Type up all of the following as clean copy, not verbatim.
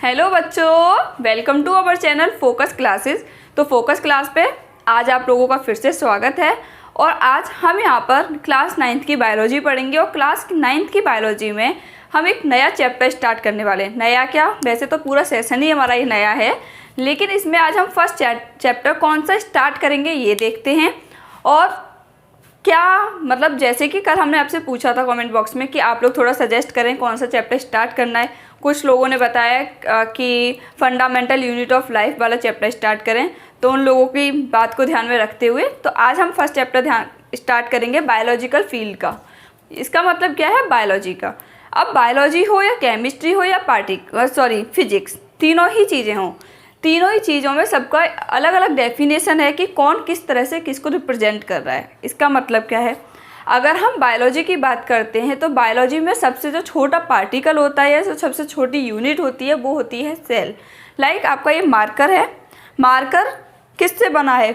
Hello बच्चों, welcome to our channel focus classes. तो focus class पे आज आप लोगों का फिर से स्वागत है। और आज हम यहाँ पर क्लास 9th की बायोलॉजी पढ़ेंगे। और क्लास 9th की बायोलॉजी में हम एक नया चैप्टर स्टार्ट करने वाले हैं। नया क्या, वैसे तो पूरा सेशन ही हमारा ये नया है, लेकिन इसमें आज हम फर्स्ट चैप्टर कौन सा स्टार्ट करेंगे ये देखते हैं। और क्या मतलब, जैसे कि कल हमने आपसे पूछा था कमेंट बॉक्स में कि आप लोग थोड़ा सजेस्ट करें कौन सा चैप्टर स्टार्ट करना है। कुछ लोगों ने बताया कि फंडामेंटल यूनिट ऑफ लाइफ वाला चैप्टर स्टार्ट करें, तो उन लोगों की बात को ध्यान में रखते हुए तो आज हम फर्स्ट चैप्टर स्टार्ट करेंगे बायोलॉजिकल फील्ड का। इसका मतलब क्या है, बायोलॉजी का। अब बायोलॉजी हो या केमिस्ट्री हो या फिजिक्स, तीनों ही चीज़ें हों, तीनों ही चीज़ों में सबका अलग अलग डेफिनेशन है कि कौन किस तरह से किसको रिप्रेजेंट कर रहा है। इसका मतलब क्या है, अगर हम बायोलॉजी की बात करते हैं तो बायोलॉजी में सबसे जो छोटा पार्टिकल होता है या जो सबसे छोटी यूनिट होती है वो होती है सेल। लाइक आपका ये मार्कर है, मार्कर किससे बना है,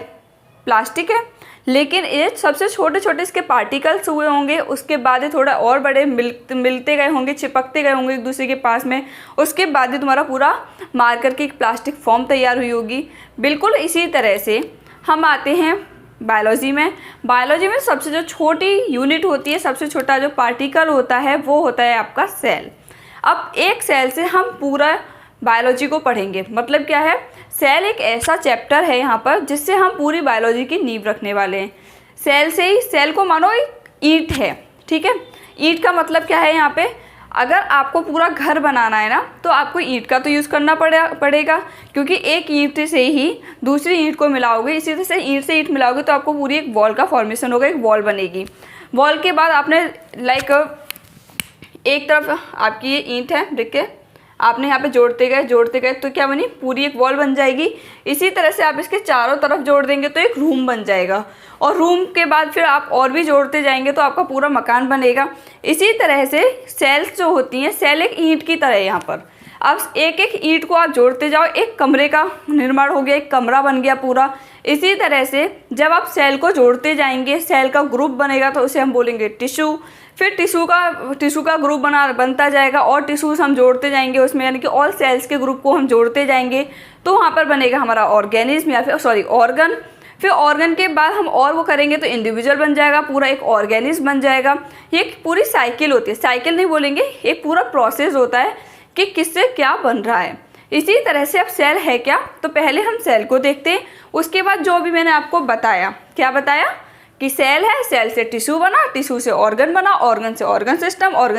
प्लास्टिक है, लेकिन ये सबसे छोटे छोटे इसके पार्टिकल्स हुए होंगे, उसके बाद ये थोड़ा और बड़े मिलते गए होंगे, चिपकते गए होंगे एक दूसरे के पास में, उसके बाद ही तुम्हारा पूरा मार्कर की एक प्लास्टिक फॉर्म तैयार हुई होगी। बिल्कुल इसी तरह से हम आते हैं बायोलॉजी में। बायोलॉजी में सबसे जो छोटी यूनिट होती है, सबसे छोटा जो पार्टिकल होता है वो होता है आपका सेल। अब एक सेल से हम पूरा बायोलॉजी को पढ़ेंगे। मतलब क्या है, सेल एक ऐसा चैप्टर है यहाँ पर जिससे हम पूरी बायोलॉजी की नींव रखने वाले हैं। सेल से ही, सेल को मानो एक ईंट है, ठीक है। ईंट का मतलब क्या है, यहाँ पे अगर आपको पूरा घर बनाना है ना तो आपको ईंट का तो यूज़ करना पड़ेगा, क्योंकि एक ईंट से ही दूसरी ईंट को मिलाओगे, इसी तरह से ईंट से ईंट मिलाओगे तो आपको पूरी एक वॉल का फॉर्मेशन होगा, एक वॉल बनेगी। वॉल के बाद आपने लाइक एक तरफ आपकी ये ईंट है, देख के आपने यहाँ पे जोड़ते गए तो क्या बनी, पूरी एक वॉल बन जाएगी। इसी तरह से आप इसके चारों तरफ जोड़ देंगे तो एक रूम बन जाएगा, और रूम के बाद फिर आप और भी जोड़ते जाएंगे तो आपका पूरा मकान बनेगा। इसी तरह से सेल्स जो होती हैं, सेल एक ईंट की तरह है यहाँ पर। अब एक एक ईंट को आप जोड़ते जाओ, एक कमरे का निर्माण हो गया, एक कमरा बन गया पूरा। इसी तरह से जब आप सेल को जोड़ते जाएंगे, सेल का ग्रुप बनेगा तो उसे हम बोलेंगे टिश्यू। फिर टिश्यू का ग्रुप बनता जाएगा और टिश्यूज़ हम जोड़ते जाएंगे उसमें, यानी कि ऑल सेल्स के ग्रुप को हम जोड़ते जाएंगे तो वहाँ पर बनेगा हमारा ऑर्गेनिज्म या फिर ऑर्गन। फिर ऑर्गन के बाद हम और वो करेंगे तो इंडिविजुअल बन जाएगा, पूरा एक ऑर्गेनिज्म बन जाएगा। ये एक पूरी साइकिल होती है, साइकिल नहीं बोलेंगे, एक पूरा प्रोसेस होता है कि किससे क्या बन रहा है। इसी तरह से अब सेल है क्या, तो पहले हम सेल को देखते हैं, उसके बाद जो भी मैंने आपको बताया, क्या बताया कि सेल है, सेल से टिश्यू बना, टिश्यू से ऑर्गन बना, ऑर्गन से ऑर्गन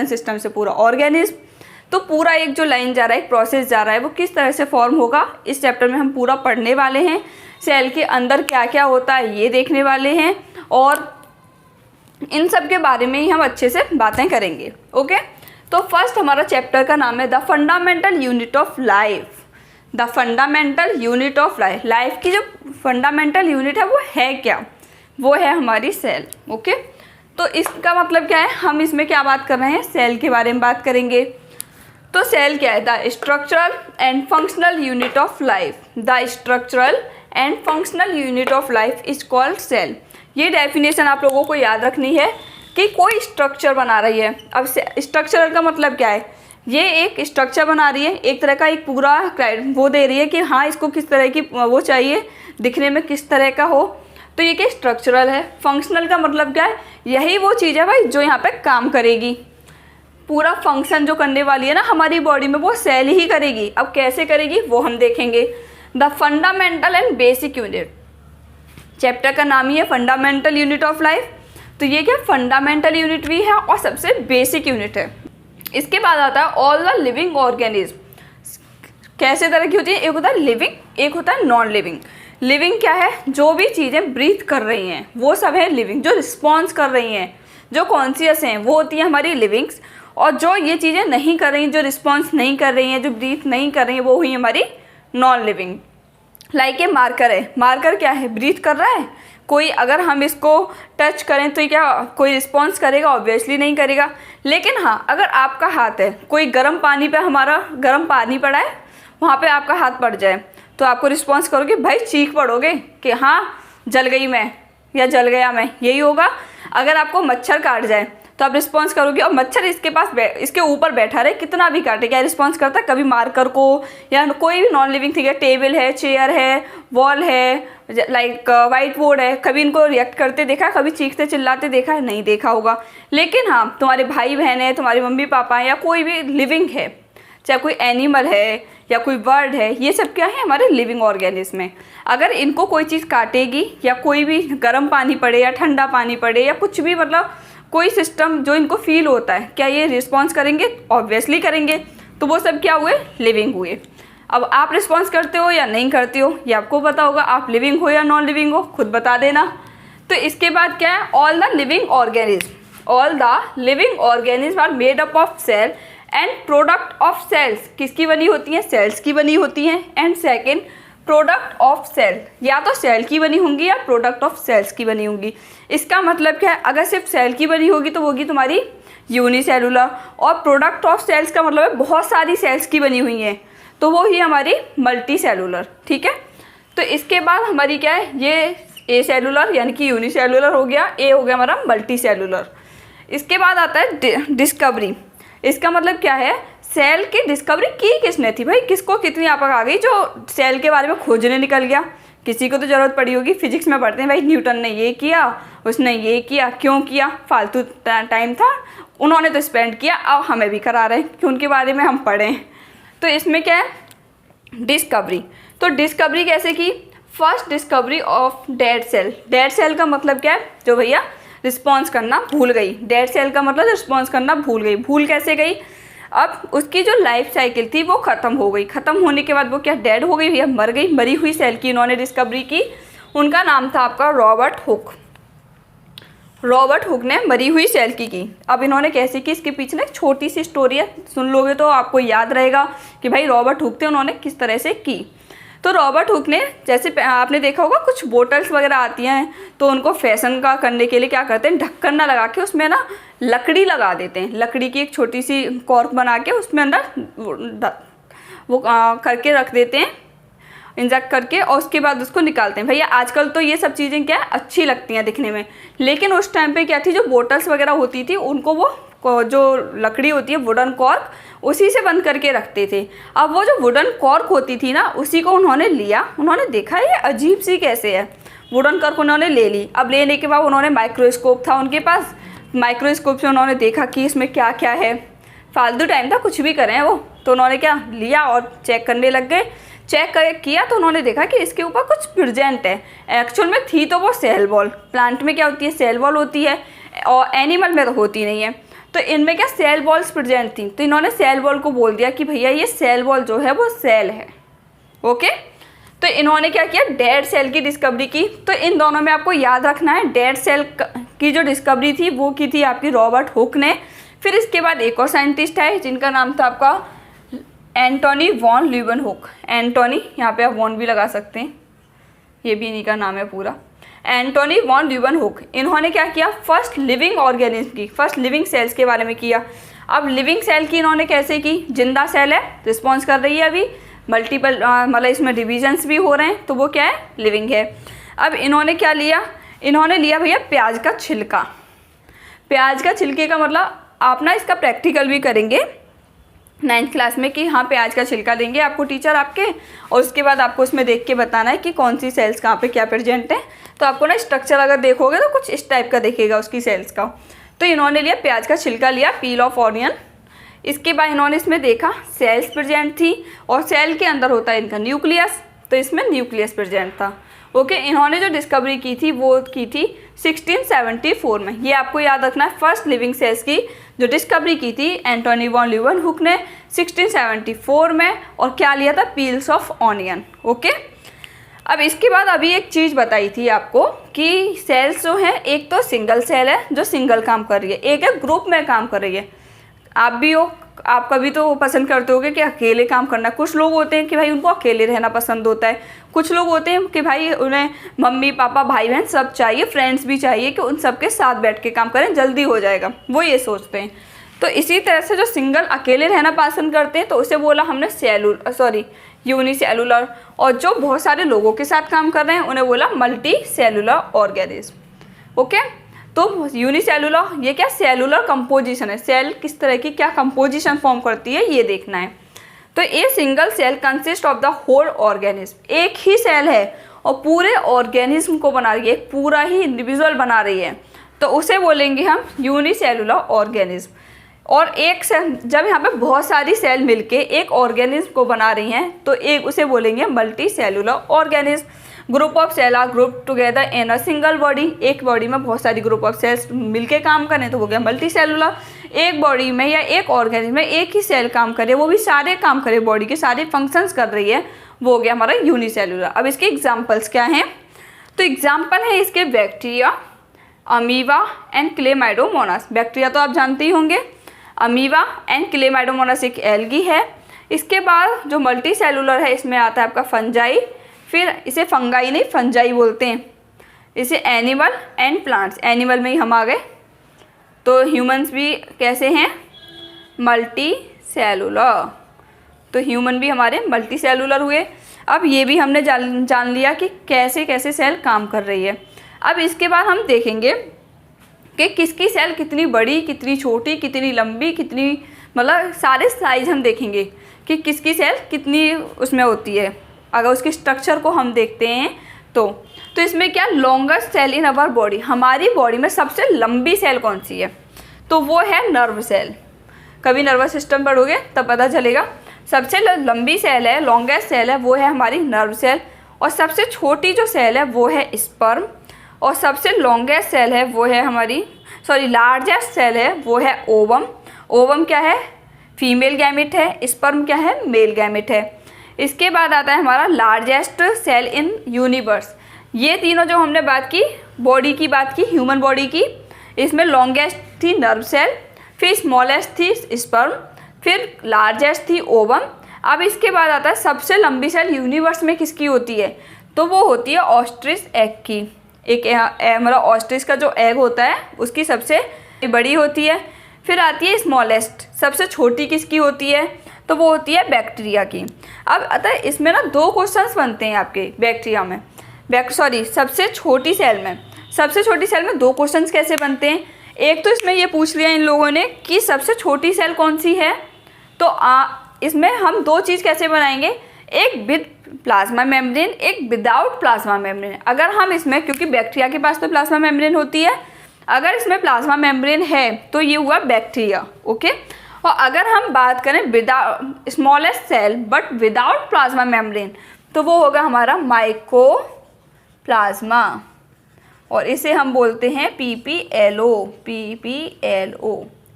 सिस्टम से पूरा ऑर्गेनिज्म। तो पूरा एक जो लाइन जा रहा है, एक प्रोसेस जा रहा है, वो किस तरह से फॉर्म होगा इस चैप्टर में हम पूरा पढ़ने वाले हैं। सेल के अंदर क्या क्या होता है ये देखने वाले हैं, और इन सब के बारे में ही हम अच्छे से बातें करेंगे। ओके, तो फर्स्ट हमारा चैप्टर का नाम है the fundamental unit of life. The fundamental unit of life, life की जो फंडामेंटल यूनिट है वो है क्या, वो है हमारी सेल। ओके, तो इसका मतलब क्या है, हम इसमें क्या बात कर रहे हैं, सेल के बारे में बात करेंगे। तो सेल क्या है, the structural and functional unit of life. The structural and functional unit of life is called cell. ये डेफिनेशन आप लोगों को याद रखनी है कि कोई स्ट्रक्चर बना रही है। अब स्ट्रक्चरल का मतलब क्या है, ये एक स्ट्रक्चर बना रही है, एक तरह का एक पूरा वो दे रही है कि हाँ इसको किस तरह की वो चाहिए, दिखने में किस तरह का हो, तो ये क्या स्ट्रक्चरल है। फंक्शनल का मतलब क्या है, यही वो चीज़ है भाई जो यहाँ पे काम करेगी, पूरा फंक्शन जो करने वाली है ना हमारी बॉडी में वो सेल ही करेगी। अब कैसे करेगी वो हम देखेंगे। The fundamental and basic unit, chapter का नाम ही है फंडामेंटल यूनिट ऑफ लाइफ। तो ये क्या फंडामेंटल यूनिट भी है और सबसे बेसिक यूनिट है। इसके बाद आता है ऑल द लिविंग ऑर्गेनिज्म। कैसे तरह की होती है, एक होता है लिविंग, एक होता है नॉन लिविंग। लिविंग क्या है, जो भी चीज़ें ब्रीथ कर रही हैं वो सब है लिविंग, जो रिस्पॉन्स कर रही हैं, जो कॉन्शियस हैं, वो होती है हमारी लिविंग्स। और जो ये चीज़ें नहीं कर रही हैं, जो रिस्पॉन्स नहीं कर रही हैं, जो ब्रीथ नहीं कर रही हैं, वो हुई हमारी नॉन लिविंग। लाइक ये मार्कर है, मार्कर क्या है, ब्रीथ कर रहा है कोई, अगर हम इसको टच करें तो क्या कोई रिस्पॉन्स करेगा, ऑब्वियसली नहीं करेगा। लेकिन हाँ, अगर आपका हाथ है, कोई गर्म पानी पे हमारा गर्म पानी पड़ा है, वहाँ पे आपका हाथ पड़ जाए तो आपको रिस्पॉन्स करोगे भाई, चीख पड़ोगे कि हाँ जल गई मैं या जल गया मैं, यही होगा। अगर आपको मच्छर काट जाए तो आप रिस्पॉन्स करोगे। और मच्छर इसके ऊपर बैठा रहे, कितना भी काटे, क्या रिस्पॉन्स करता है? कभी मार्कर को या कोई भी नॉन लिविंग थिंग है, टेबल है, चेयर है, वॉल है, लाइक वाइट बोर्ड है, कभी इनको रिएक्ट करते देखा है? कभी चीखते चिल्लाते देखा है? नहीं देखा होगा। लेकिन हाँ, तुम्हारे भाई बहन है, तुम्हारे मम्मी पापा हैं, या कोई भी लिविंग है, चाहे कोई एनिमल है या कोई बर्ड है, ये सब क्या है? हमारे लिविंग ऑर्गेनिज्म में। अगर इनको कोई चीज़ काटेगी या कोई भी गर्म पानी पड़े या ठंडा पानी पड़े या कुछ भी, मतलब कोई सिस्टम जो इनको फील होता है, क्या ये रिस्पॉन्स करेंगे? ऑब्वियसली करेंगे। तो वो सब क्या हुए? लिविंग हुए। अब आप रिस्पॉन्स करते हो या नहीं करते हो, ये आपको पता होगा। आप लिविंग हो या नॉन लिविंग हो, खुद बता देना। तो इसके बाद क्या है? All the living organism are made up of cell and product of cells. किसकी बनी होती हैं? सेल्स की बनी होती हैं। And second, product of cell, या तो सेल की बनी होंगी या प्रोडक्ट ऑफ सेल्स की बनी होंगी। इसका मतलब क्या है? अगर सिर्फ सेल की बनी होगी तो होगी तुम्हारी यूनिसेलुलर, और प्रोडक्ट ऑफ सेल्स का मतलब है बहुत सारी सेल्स की बनी हुई हैं, तो वो ही हमारी मल्टी सेलुलर। ठीक है। तो इसके बाद हमारी क्या है? ये ए सेलुलर यानी कि यूनिसेलुलर हो गया, ए हो गया हमारा मल्टी सेलुलर। इसके बाद आता है डिस्कवरी। इसका मतलब क्या है? सेल की डिस्कवरी की किसने थी भाई? किसको कितनी आपक आ गई जो सेल के बारे में खोजने निकल गया? किसी को तो ज़रूरत पड़ी होगी। फिजिक्स में पढ़ते हैं भाई, न्यूटन ने ये किया, उसने ये किया, क्यों किया? फालतू टाइम था, उन्होंने तो स्पेंड किया, अब हमें भी करा रहे हैं कि उनके बारे में हम पढ़ें। तो इसमें क्या है? डिस्कवरी। तो डिस्कवरी कैसे की? First discovery of dead cell. Dead cell का मतलब क्या है? जो भैया रिस्पॉन्स करना भूल गई। डेड सेल का मतलब रिस्पॉन्स करना भूल गई। भूल कैसे गई? अब उसकी जो लाइफ साइकिल थी वो ख़त्म हो गई। ख़त्म होने के बाद वो क्या? डेड हो गई भैया, मर गई। मरी हुई सेल की इन्होंने डिस्कवरी की। उनका नाम था आपका रॉबर्ट हुक। रॉबर्ट हुक ने मरी हुई सेल की। अब इन्होंने कैसे की? इसके पीछे ना एक छोटी सी स्टोरी है, सुन लोगे तो आपको याद रहेगा कि भाई रॉबर्ट हुक थे, उन्होंने किस तरह से की। तो रॉबर्ट हुक ने, जैसे आपने देखा होगा कुछ बोटल्स वगैरह आती हैं, तो उनको फैशन का करने के लिए क्या करते हैं? ढक्कन ना लगा के उसमें ना लकड़ी लगा देते हैं। लकड़ी की एक छोटी सी कॉर्क बना के उसमें अंदर वो करके रख देते हैं, इंजेक्ट करके, और उसके बाद उसको निकालते हैं। भैया आजकल तो ये सब चीज़ें क्या है? अच्छी लगती हैं दिखने में, लेकिन उस टाइम पे क्या थी? जो बोटल्स वगैरह होती थी उनको वो जो लकड़ी होती है वुडन कॉर्क, उसी से बंद करके रखते थे। अब वो जो वुडन कॉर्क होती थी ना, उसी को उन्होंने लिया, उन्होंने देखा ये अजीब सी कैसे है, वुडन कॉर्क उन्होंने ले ली। अब लेने के बाद उन्होंने माइक्रोस्कोप था उनके पास, माइक्रोस्कोप से उन्होंने देखा कि इसमें क्या क्या है। फालतू टाइम था, कुछ भी करें वो, तो उन्होंने क्या लिया और चेक करने लग गए। चेक किया तो उन्होंने देखा कि इसके ऊपर कुछ प्रेजेंट है। एक्चुअल में थी तो वो सेल वॉल। प्लांट में क्या होती है? सेल वॉल होती है, और एनिमल में तो होती नहीं है। तो इनमें क्या सेल वॉल्स प्रेजेंट थी, तो इन्होंने सेल वॉल को बोल दिया कि भैया ये सेल वॉल जो है वो सेल है। ओके। तो इन्होंने क्या किया? डेड सेल की डिस्कवरी की। तो इन दोनों में आपको याद रखना है, डेड सेल की जो डिस्कवरी थी वो की थी आपकी रॉबर्ट हुक ने। फिर इसके बाद एक और साइंटिस्ट है जिनका नाम था आपका एंटोनी वॉन ल्यूवेनहुक। एंटोनी, यहाँ पे आप वॉन भी लगा सकते हैं, ये भी इन्हीं का नाम है पूरा, एंटोनी वॉन ल्यूवेनहुक। इन्होंने क्या किया? फर्स्ट लिविंग ऑर्गेनिज्म की, फर्स्ट लिविंग सेल्स के बारे में किया। अब लिविंग सेल की इन्होंने कैसे की? जिंदा सेल है, रिस्पॉन्स कर रही है, अभी मल्टीपल मतलब इसमें डिविजन्स भी हो रहे हैं, तो वो क्या है? लिविंग है। अब इन्होंने क्या लिया? इन्होंने लिया भैया प्याज का छिलका। प्याज का छिलके का मतलब आप ना इसका प्रैक्टिकल भी करेंगे 9th क्लास में कि हाँ प्याज का छिलका देंगे आपको टीचर आपके, और उसके बाद आपको उसमें देख के बताना है कि कौन सी सेल्स कहाँ पे क्या प्रेजेंट है। तो आपको ना स्ट्रक्चर अगर देखोगे तो कुछ इस टाइप का दिखेगा उसकी सेल्स का। तो इन्होंने लिया प्याज का छिलका, लिया पील ऑफ ऑनियन। इसके बाद इन्होंने इसमें देखा सेल्स प्रेजेंट थी, और सेल के अंदर होता है इनका न्यूक्लियस, तो इसमें न्यूक्लियस प्रेजेंट था। ओके। इन्होंने जो डिस्कवरी की थी वो की थी 1674 में। ये आपको याद रखना है, फर्स्ट लिविंग सेल्स की जो डिस्कवरी की थी एंटोनी वॉन ल्यूवेनहुक ने 1674 में, और क्या लिया था? Peels of onion. ओके। अब इसके बाद अभी एक चीज़ बताई थी आपको कि सेल्स जो है, एक तो सिंगल सेल है जो सिंगल काम कर रही है, एक है ग्रुप में काम कर रही है। आप भी हो, आप कभी तो पसंद करते होगे कि अकेले काम करना। कुछ लोग होते हैं कि भाई उनको अकेले रहना पसंद होता है, कुछ लोग होते हैं कि भाई उन्हें मम्मी पापा भाई बहन सब चाहिए, फ्रेंड्स भी चाहिए कि उन सबके साथ बैठ के काम करें, जल्दी हो जाएगा, वो ये सोचते हैं। तो इसी तरह से जो सिंगल अकेले रहना पसंद करते हैं तो उसे बोला हमने यूनिसेलुलर, और जो बहुत सारे लोगों के साथ काम कर रहे हैं उन्हें बोला मल्टी सेलुलर ऑर्गेनिज्म। ओके। तो यूनिसेलुलर ये क्या सेलुलर कंपोजिशन है, सेल किस तरह की क्या कंपोजिशन फॉर्म करती है ये देखना है। तो a single cell consist of the whole organism, एक ही सेल है और पूरे ऑर्गेनिज्म को बना रही है, एक पूरा ही इंडिविजुअल बना रही है, तो उसे बोलेंगे हम यूनिसेलुलर ऑर्गेनिज्म। और एक सेल जब यहाँ पे बहुत सारी सेल मिलके एक ऑर्गेनिज्म को बना रही हैं तो एक उसे बोलेंगे multi cellular organism. Group of cell are group together in a single body, एक बॉडी में बहुत सारी ग्रुप ऑफ सेल्स मिलके काम करें तो हो गया मल्टी सेलुलर। एक बॉडी में या एक ऑर्गेनिज्म में एक ही सेल काम करे, वो भी सारे काम करे, बॉडी के सारे फंक्शंस कर रही है, वो हो गया हमारा यूनिसेलुलर। अब इसके एग्जाम्पल्स क्या हैं? तो एग्जाम्पल है इसके bacteria, amoeba and Chlamydomonas. Bacteria तो आप जानते ही होंगे, अमीबा एंड क्लेमाइडोमोनास एक एल्गी है। इसके बाद जो मल्टी सेलुलर है इसमें आता है आपका फंजाई, फिर इसे फंगाई नहीं फंजाई बोलते हैं। इसे एनिमल एंड प्लांट्स, एनिमल में ही हम आ गए, तो ह्यूमंस भी कैसे हैं? मल्टी सेलुलर, तो ह्यूमन भी हमारे मल्टी सेलुलर हुए। अब ये भी हमने जान लिया कि कैसे कैसे सेल काम कर रही है। अब इसके बाद हम देखेंगे कि किसकी सेल कितनी बड़ी, कितनी छोटी, कितनी लंबी, कितनी, मतलब सारे साइज हम देखेंगे कि किसकी सेल कितनी उसमें होती है। अगर उसके स्ट्रक्चर को हम देखते हैं तो इसमें क्या, longest cell in our body, हमारी बॉडी में सबसे लंबी सेल कौन सी है? तो वो है नर्व सेल। कभी नर्वस सिस्टम पढ़ोगे तब पता चलेगा। सबसे लंबी सेल है, लॉन्गेस्ट सेल है, वो है हमारी नर्व सेल। और सबसे छोटी जो सेल है वो है स्पर्म, और सबसे लॉन्गेस्ट सेल है वो है हमारी, लार्जेस्ट सेल है वो है ओवम। ओवम क्या है? फीमेल गैमेट है। स्पर्म क्या है? मेल गैमेट है। इसके बाद आता है हमारा लार्जेस्ट सेल इन यूनिवर्स। ये तीनों जो हमने बात की, बॉडी की बात की, ह्यूमन बॉडी की, इसमें लॉन्गेस्ट थी नर्व सेल, फिर स्मॉलेस्ट थी स्पर्म, फिर लार्जेस्ट थी ओवम। अब इसके बाद आता है सबसे लंबी सेल यूनिवर्स में किसकी होती है? तो वो होती है ऑस्ट्रिच एग की। एक मतलब ऑस्ट्रिच का जो एग होता है उसकी सबसे बड़ी होती है। फिर आती है स्मॉलेस्ट, सबसे छोटी किसकी होती है? तो वो होती है बैक्टीरिया की। अब अतः इसमें ना दो क्वेश्चंस बनते हैं आपके बैक्टीरिया में, सबसे छोटी सेल में दो क्वेश्चंस कैसे बनते हैं? एक तो इसमें ये पूछ लिया इन लोगों ने कि सबसे छोटी सेल कौन सी है, तो इसमें हम दो चीज़ कैसे बनाएंगे, एक विद प्लाज्मा मेम्ब्रेन, एक विदाउट प्लाज्मा मेम्ब्रेन। अगर हम इसमें, क्योंकि बैक्टीरिया के पास तो प्लाज्मा मेम्ब्रेन होती है, अगर इसमें प्लाज्मा मेम्ब्रेन है तो ये हुआ बैक्टीरिया, ओके। और अगर हम बात करें without smallest cell but without plasma membrane, तो वो होगा हमारा माइकोप्लाज्मा, और इसे हम बोलते हैं PPLO,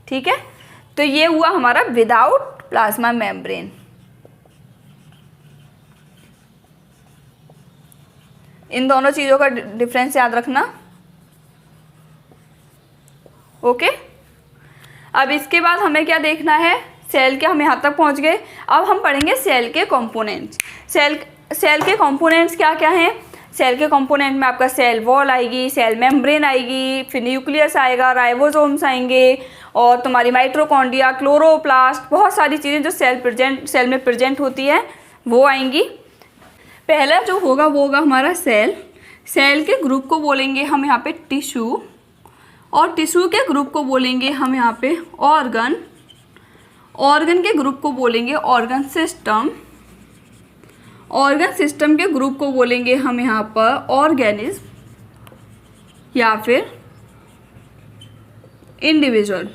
ठीक है। तो ये हुआ हमारा विदाउट प्लाज्मा मेम्ब्रेन। इन दोनों चीज़ों का डिफरेंस याद रखना, ओके। अब इसके बाद हमें क्या देखना है, सेल के हम यहाँ तक पहुँच गए। अब हम पढ़ेंगे सेल के कंपोनेंट्स। सेल के कंपोनेंट्स क्या क्या हैं? सेल के कंपोनेंट में आपका सेल वॉल आएगी, सेल मेम्ब्रेन आएगी, फिर न्यूक्लियस आएगा, राइबोसोम्स आएंगे, और तुम्हारी माइटोकॉन्ड्रिया, क्लोरोप्लास्ट, बहुत सारी चीज़ें जो सेल में प्रेजेंट होती है वो आएंगी। पहला जो होगा वो होगा हमारा सेल के ग्रुप को बोलेंगे हम यहाँ पे टिश्यू, और टिश्यू के ग्रुप को बोलेंगे हम यहाँ पे ऑर्गन के ग्रुप को बोलेंगे ऑर्गन सिस्टम के ग्रुप को बोलेंगे हम यहाँ पर ऑर्गेनिज्म या फिर इंडिविजुअल,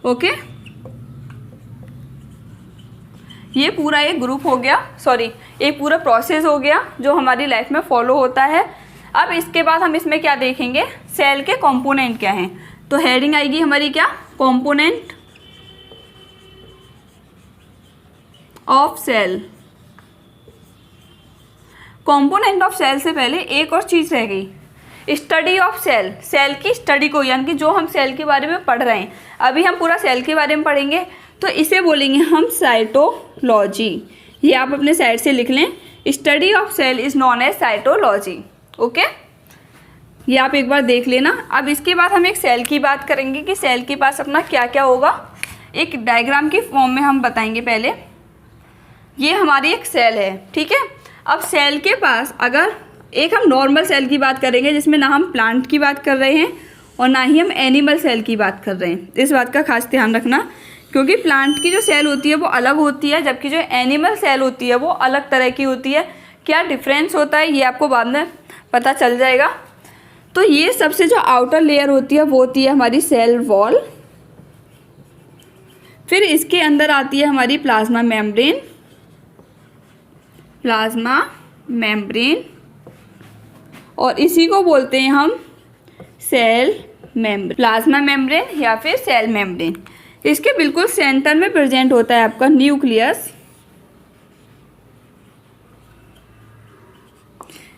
ओके। ये पूरा एक ग्रुप हो गया, एक पूरा प्रोसेस हो गया जो हमारी लाइफ में फॉलो होता है। अब इसके बाद हम इसमें क्या देखेंगे, सेल के कंपोनेंट क्या हैं। तो हेडिंग आएगी हमारी क्या, component of cell. Component of cell से पहले एक और चीज़ रह गई, स्टडी ऑफ सेल की स्टडी को, यानी कि जो हम सेल के बारे में पढ़ रहे हैं, अभी हम पूरा सेल के बारे में पढ़ेंगे, तो इसे बोलेंगे हम साइटोलॉजी। ये आप अपने साइड से लिख लें, study of cell is known as cytology, okay. ये आप एक बार देख लेना। अब इसके बाद हम एक सेल की बात करेंगे कि सेल के पास अपना क्या क्या होगा, एक डायग्राम की फॉर्म में हम बताएंगे। पहले ये हमारी एक सेल है, ठीक है। अब सेल के पास अगर एक हम नॉर्मल सेल की बात करेंगे जिसमें ना हम प्लांट की बात कर रहे हैं और ना ही हम एनिमल सेल की बात कर रहे हैं। इस बात का खास ध्यान रखना, क्योंकि प्लांट की जो सेल होती है वो अलग होती है, जबकि जो एनिमल सेल होती है वो अलग तरह की होती है। क्या डिफरेंस होता है ये आपको बाद में पता चल जाएगा। तो ये सबसे जो आउटर लेयर होती है वो होती है हमारी सेल वॉल। फिर इसके अंदर आती है हमारी प्लाज्मा मेम्ब्रेन। प्लाज्मा मेम्ब्रेन, और इसी को बोलते हैं हम सेल मेम्ब्रेन, प्लाज्मा मेम्ब्रेन या फिर सेल मेम्ब्रेन। इसके बिल्कुल सेंटर में प्रेजेंट होता है आपका न्यूक्लियस।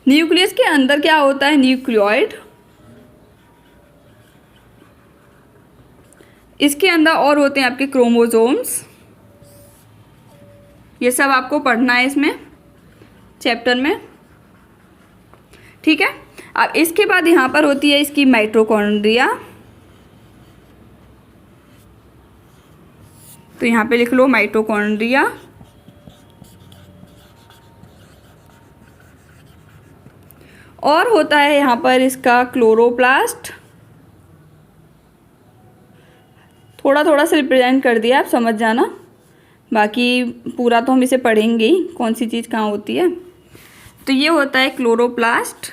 न्यूक्लियस के अंदर क्या होता है, न्यूक्लियोइड। इसके अंदर और होते हैं आपके क्रोमोसोम्स। ये सब आपको पढ़ना है इसमें चैप्टर में, ठीक है। अब इसके बाद यहाँ पर होती है इसकी माइटोकॉन्ड्रिया। तो यहाँ पे लिख लो माइटोकॉन्ड्रिया। और होता है यहाँ पर इसका क्लोरोप्लास्ट। थोड़ा थोड़ा सा रिप्रेजेंट कर दिया, आप समझ जाना, बाकी पूरा तो हम इसे पढ़ेंगे ही कौन सी चीज़ कहाँ होती है। तो ये होता है क्लोरोप्लास्ट,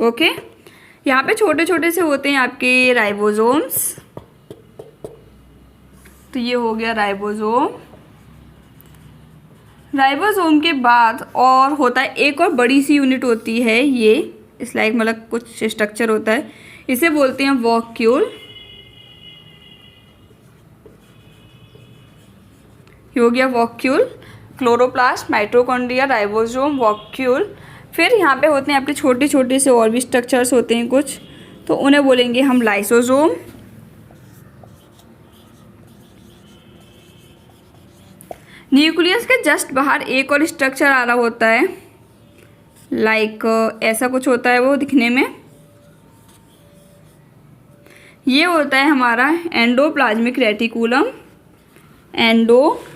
ओके। यहाँ पे छोटे छोटे से होते हैं आपके राइबोसोम्स। तो ये हो गया राइबोसोम। राइबोसोम के बाद और होता है एक और बड़ी सी यूनिट होती है, ये इस लाइक मतलब कुछ स्ट्रक्चर होता है, इसे बोलते हैं वॉक्यूल। ये हो गया vacuole, chloroplast, mitochondria, ribosome, vacuole. फिर यहाँ पे होते हैं आपके छोटे छोटे से और भी स्ट्रक्चर्स होते हैं कुछ, तो उन्हें बोलेंगे हम लाइसोसोम। न्यूक्लियस के जस्ट बाहर एक और स्ट्रक्चर आ रहा होता है, लाइक ऐसा कुछ होता है वो दिखने में। ये होता है हमारा एंडोप्लाज्मिक रेटिकुलम। एंडोप्लाज्मिक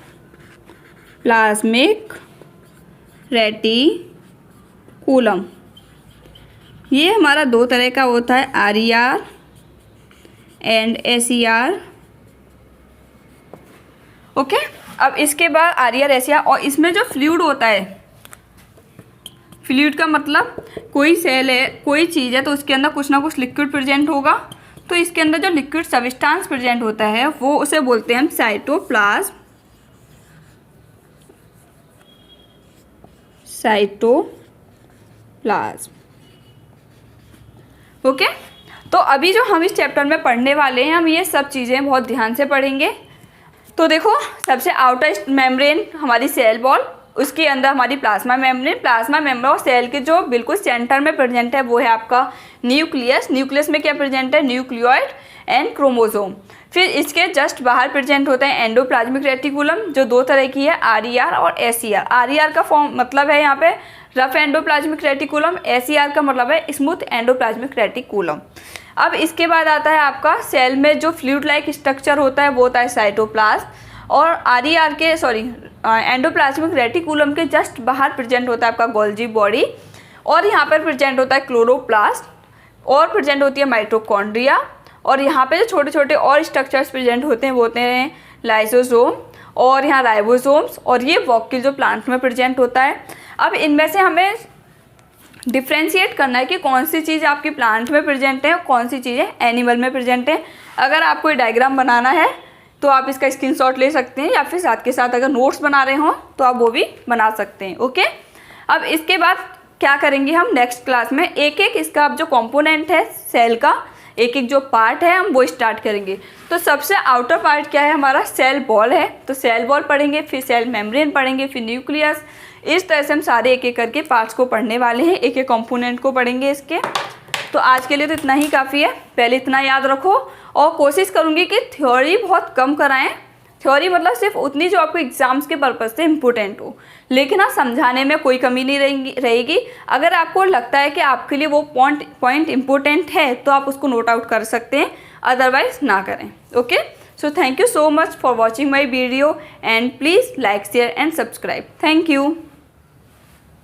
रेटिकुलम ये हमारा दो तरह का होता है, RER एंड SER, ओके। अब इसके बाद RER SER, और इसमें जो फ्लूइड होता है, फ्लूइड का मतलब कोई सेल है, कोई चीज़ है, तो उसके अंदर कुछ ना कुछ लिक्विड प्रेजेंट होगा। तो इसके अंदर जो लिक्विड सब्सटेंस प्रेजेंट होता है वो उसे बोलते हैं हम साइटोप्लाज्म। ओके। तो अभी जो हम इस चैप्टर में पढ़ने वाले हैं, हम ये सब चीज़ें बहुत ध्यान से पढ़ेंगे। तो देखो, सबसे आउटर मेम्ब्रेन हमारी सेल वॉल, उसके अंदर हमारी प्लाज्मा मेम्ब्रेन और सेल के जो बिल्कुल सेंटर में प्रेजेंट है वो है आपका न्यूक्लियस। न्यूक्लियस में क्या प्रेजेंट है, न्यूक्लियोइड एंड क्रोमोसोम। फिर इसके जस्ट बाहर प्रेजेंट होता है एंडोप्लाज्मिक रेटिकुलम, जो दो तरह की है, RER और SER। RER का फॉर्म मतलब है यहाँ पे रफ एंडोप्लाज्मिक रेटिकुलम, SER का मतलब है स्मूथ एंडोप्लाज्मिक रेटिकुलम। अब इसके बाद आता है आपका सेल में जो फ्लूइड लाइक स्ट्रक्चर होता है वो होता है साइटोप्लाज्म, और एंडोप्लाज्मिक रेटिकुलम के जस्ट बाहर प्रेजेंट होता है आपका गोल्जी बॉडी, और यहाँ पर प्रेजेंट होता है क्लोरोप्लास्ट, और प्रेजेंट होती है माइटोकॉन्ड्रिया, और यहाँ पे जो छोटे छोटे और स्ट्रक्चर्स प्रेजेंट होते हैं वो होते हैं लाइसोसोम, और यहाँ राइबोसोम्स, और ये वॉक्यूल जो प्लांट में प्रेजेंट होता है। अब इनमें से हमें डिफ्रेंशिएट करना है कि कौन सी चीज़ आपकी प्लांट में प्रेजेंट है और कौन सी चीज़ें एनिमल में प्रेजेंट है। अगर आपको ये डायग्राम बनाना है तो आप इसका स्क्रीनशॉट ले सकते हैं, या फिर साथ के साथ अगर नोट्स बना रहे हों तो आप वो भी बना सकते हैं, ओके। अब इसके बाद क्या करेंगे हम नेक्स्ट क्लास में, एक एक इसका अब जो कंपोनेंट है सेल का, एक एक जो पार्ट है हम वो स्टार्ट करेंगे। तो सबसे आउटर पार्ट क्या है हमारा, सेल वॉल है, तो सेल वॉल पढ़ेंगे, फिर सेल मेम्ब्रेन पढ़ेंगे, फिर न्यूक्लियस। इस तरह से हम सारे एक एक करके पार्ट्स को पढ़ने वाले हैं, एक एक कंपोनेंट को पढ़ेंगे इसके। तो आज के लिए तो इतना ही काफ़ी है। पहले इतना याद रखो, और कोशिश करूँगी कि थ्योरी बहुत कम कराएं। थ्योरी मतलब सिर्फ उतनी जो आपको एग्जाम्स के पर्पज़ से इम्पोर्टेंट हो, लेकिन हाँ समझाने में कोई कमी नहीं रहेगी। अगर आपको लगता है कि आपके लिए वो पॉइंट इम्पोर्टेंट है तो आप उसको नोट आउट कर सकते हैं, अदरवाइज ना करें, okay. So thank you so much for watching my video and please like, share and subscribe. Thank you.